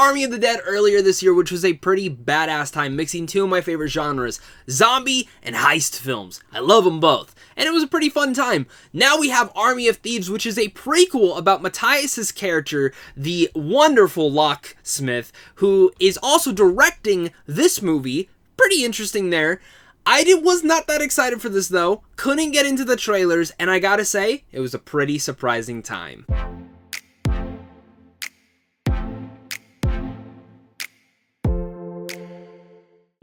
Army of the Dead earlier this year, which was a pretty badass time, mixing two of my favorite genres, zombie and heist films. I love them both, and it was a pretty fun time. Now we have Army of Thieves, which is a prequel about Matthias's character, the wonderful locksmith, who is also directing this movie. Pretty interesting there. I was not that excited for this though, couldn't get into the trailers, and I gotta say, it was a pretty surprising time.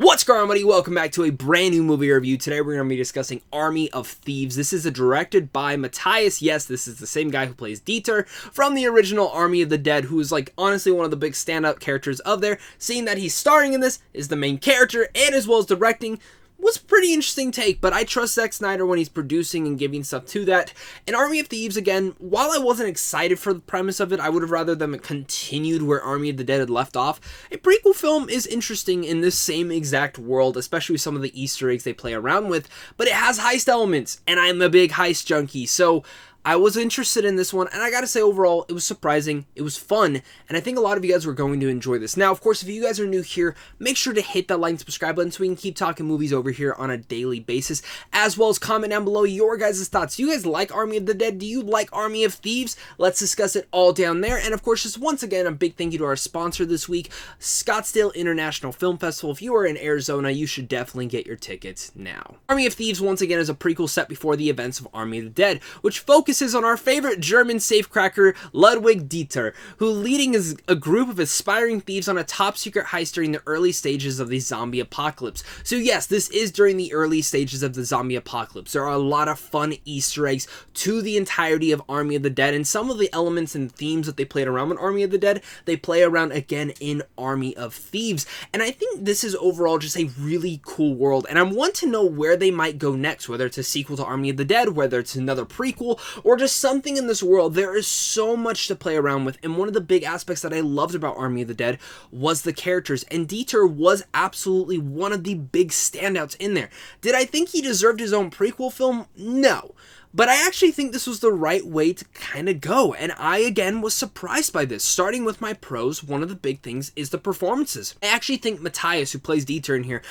What's going on, buddy? Welcome back to a brand new movie review. Today we're going to be discussing Army of Thieves. This is directed by Matthias. Yes, this is the same guy who plays Dieter from the original Army of the Dead, who is like honestly one of the big standout characters of there. Seeing that he's starring in this, is the main character, and as well as directing, was a pretty interesting take, but I trust Zack Snyder when he's producing and giving stuff to that. And Army of Thieves, again, while I wasn't excited for the premise of it, I would have rather them continued where Army of the Dead had left off. A prequel film is interesting in this same exact world, especially with some of the Easter eggs they play around with, but it has heist elements, and I'm a big heist junkie, so I was interested in this one, and I gotta say, overall, it was surprising, it was fun, and I think a lot of you guys were going to enjoy this. Now, of course, if you guys are new here, make sure to hit that like and subscribe button so we can keep talking movies over here on a daily basis, as well as comment down below your guys' thoughts. Do you guys like Army of the Dead? Do you like Army of Thieves? Let's discuss it all down there, and of course, just once again, a big thank you to our sponsor this week, Scottsdale International Film Festival. If you are in Arizona, you should definitely get your tickets now. Army of Thieves, once again, is a prequel set before the events of Army of the Dead, which focuses on our favorite German safecracker, Ludwig Dieter, who leading a group of aspiring thieves on a top-secret heist during the early stages of the zombie apocalypse. So yes, this is during the early stages of the zombie apocalypse. There are a lot of fun Easter eggs to the entirety of Army of the Dead, and some of the elements and themes that they played around in Army of the Dead, they play around again in Army of Thieves. And I think this is overall just a really cool world, and I want to know where they might go next, whether it's a sequel to Army of the Dead, whether it's another prequel, or just something in this world. There is so much to play around with, and one of the big aspects that I loved about Army of the Dead was the characters, and Dieter was absolutely one of the big standouts in there. Did I think he deserved his own prequel film? No. But I actually think this was the right way to kind of go, and I, again, was surprised by this. Starting with my pros, one of the big things is the performances. I actually think Matthias, who plays Dieter in here,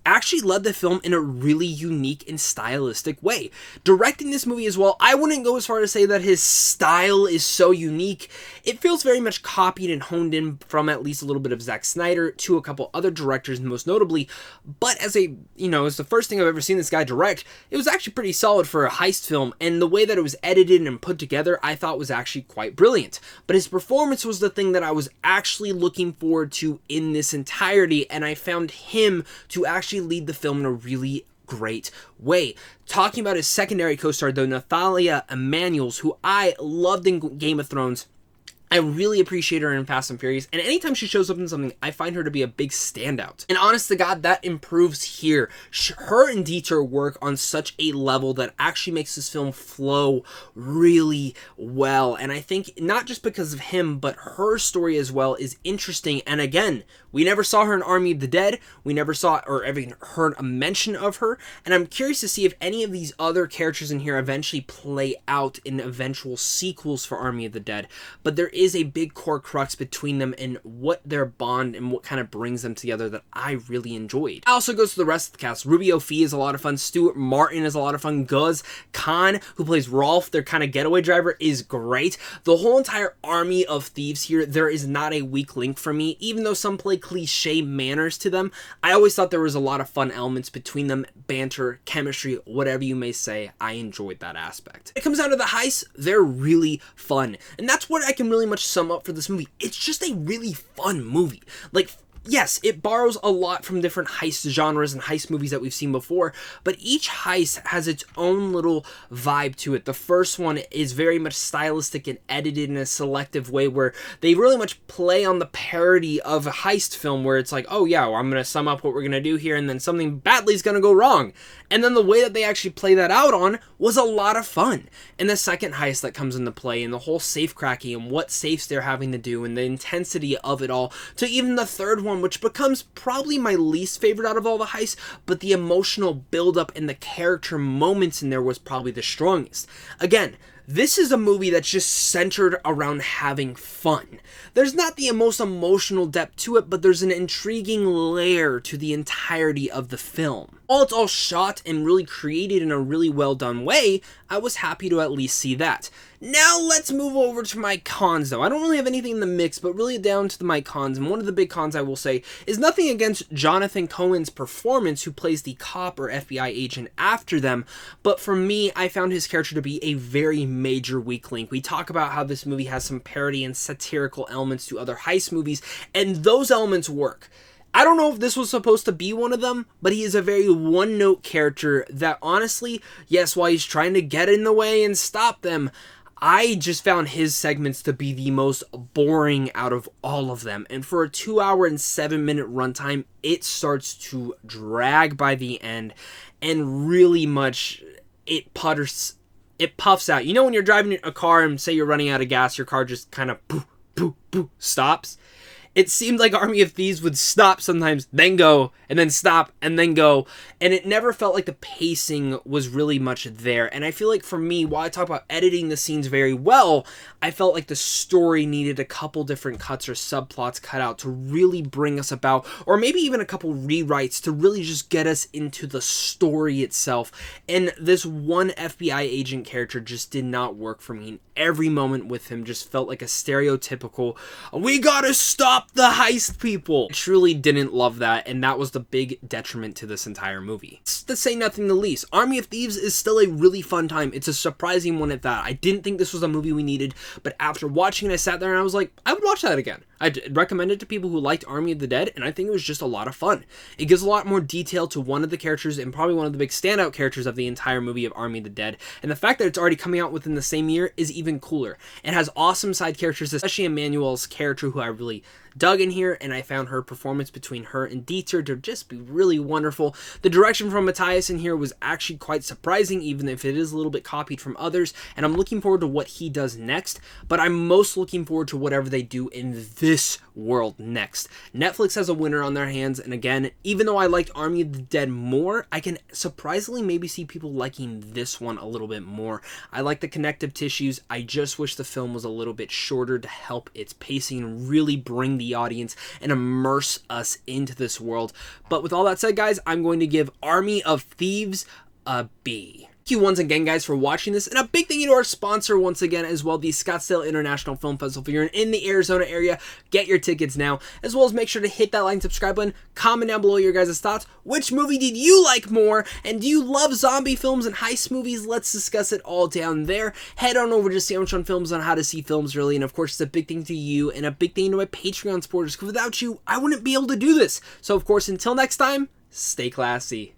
actually led the film in a really unique and stylistic way. Directing this movie as well, I wouldn't go as far to say that his style is so unique. It feels very much copied and honed in from at least a little bit of Zack Snyder to a couple other directors, most notably, but as a, as the first thing I've ever seen this guy direct, it was actually pretty solid for a heist film, and the way that it was edited and put together, I thought was actually quite brilliant. But his performance was the thing that I was actually looking forward to in this entirety, and I found him to actually lead the film in a really great way. Talking about his secondary co-star, though, Natalia Emanuels, who I loved in Game of Thrones. I really appreciate her in Fast and Furious, and anytime she shows up in something, I find her to be a big standout. And honest to God, that improves here. Her and Dieter work on such a level that actually makes this film flow really well. And I think not just because of him, but her story as well is interesting. And again, we never saw her in Army of the Dead. We never saw or even heard a mention of her. And I'm curious to see if any of these other characters in here eventually play out in eventual sequels for Army of the Dead. But there is a big core crux between them and what their bond and what kind of brings them together that I really enjoyed. It also goes to the rest of the cast. Rubio Fee is a lot of fun. Stuart Martin is a lot of fun. Guz Khan, who plays Rolf, their kind of getaway driver, is great. The whole entire Army of Thieves here, there is not a weak link for me. Even though some play cliche manners to them, I always thought there was a lot of fun elements between them. Banter, chemistry, whatever you may say. I enjoyed that aspect. When it comes down to the heists, they're really fun. And that's what I can really much sum up for this movie. It's just a really fun movie. Like, yes, it borrows a lot from different heist genres and heist movies that we've seen before, but each heist has its own little vibe to it. The first one is very much stylistic and edited in a selective way where they really much play on the parody of a heist film where it's like, oh yeah, well, I'm going to sum up what we're going to do here and then something badly is going to go wrong. And then the way that they actually play that out on was a lot of fun. And the second heist that comes into play and the whole safe cracking and what safes they're having to do and the intensity of it all, to even the third one, which becomes probably my least favorite out of all the heists, but the emotional buildup and the character moments in there was probably the strongest. Again, This is a movie that's just centered around having fun. There's not the most emotional depth to it, but there's an intriguing layer to the entirety of the film. While it's all shot and really created in a really well done way, I was happy to at least see that. Now let's move over to my cons though. I don't really have anything in the mix, but really down to my cons, and one of the big cons I will say is nothing against Jonathan Cohen's performance, who plays the cop or FBI agent after them, but for me, I found his character to be a very major weak link. We talk about how this movie has some parody and satirical elements to other heist movies, and those elements work. I don't know if this was supposed to be one of them, but he is a very one-note character that honestly, yes, while he's trying to get in the way and stop them, I just found his segments to be the most boring out of all of them. And for a 2-hour and 7-minute runtime, it starts to drag by the end, and really much it puffs out. You know when you're driving a car and say you're running out of gas, your car just kind of poof, poof, poof, stops? It seemed like Army of Thieves would stop sometimes, then go, and then stop, and then go, and it never felt like the pacing was really much there. And I feel like for me, while I talk about editing the scenes very well, I felt like the story needed a couple different cuts or subplots cut out to really bring us about, or maybe even a couple rewrites to really just get us into the story itself. And this one FBI agent character just did not work for me. Every moment with him just felt like a stereotypical, we gotta stop the heist people. I truly didn't love that, and that was the big detriment to this entire movie. To say nothing the least, Army of Thieves is still a really fun time. It's a surprising one at that. I didn't think this was a movie we needed, but after watching it, I sat there and I was like, I would watch that again. I'd recommend it to people who liked Army of the Dead, and I think it was just a lot of fun. It gives a lot more detail to one of the characters, and probably one of the big standout characters of the entire movie of Army of the Dead, and the fact that it's already coming out within the same year is even cooler. It has awesome side characters, especially Emmanuel's character, who I really dug in here, and I found her performance between her and Dieter to just be really wonderful. The direction from Matthias in here was actually quite surprising, even if it is a little bit copied from others, and I'm looking forward to what he does next, but I'm most looking forward to whatever they do in this world next. Netflix has a winner on their hands, and again, even though I liked Army of the Dead more, I can surprisingly maybe see people liking this one a little bit more. I like the connective tissues. I just wish the film was a little bit shorter to help its pacing and really bring the audience and immerse us into this world. But with all that said, guys, I'm going to give Army of Thieves a B. Thank you once again, guys, for watching this, and a big thank you to our sponsor once again as well, the Scottsdale International Film Festival. If you're in the Arizona area, get your tickets now, as well as make sure to hit that like and subscribe button. Comment down below your guys' thoughts. Which movie did you like more, and do you love zombie films and heist movies? Let's discuss it all down there. Head on over to Sandwich on Films on how to see films really, and of course, it's a big thing to you and a big thing to my Patreon supporters, because without you, I wouldn't be able to do this. So of course, until next time, stay classy.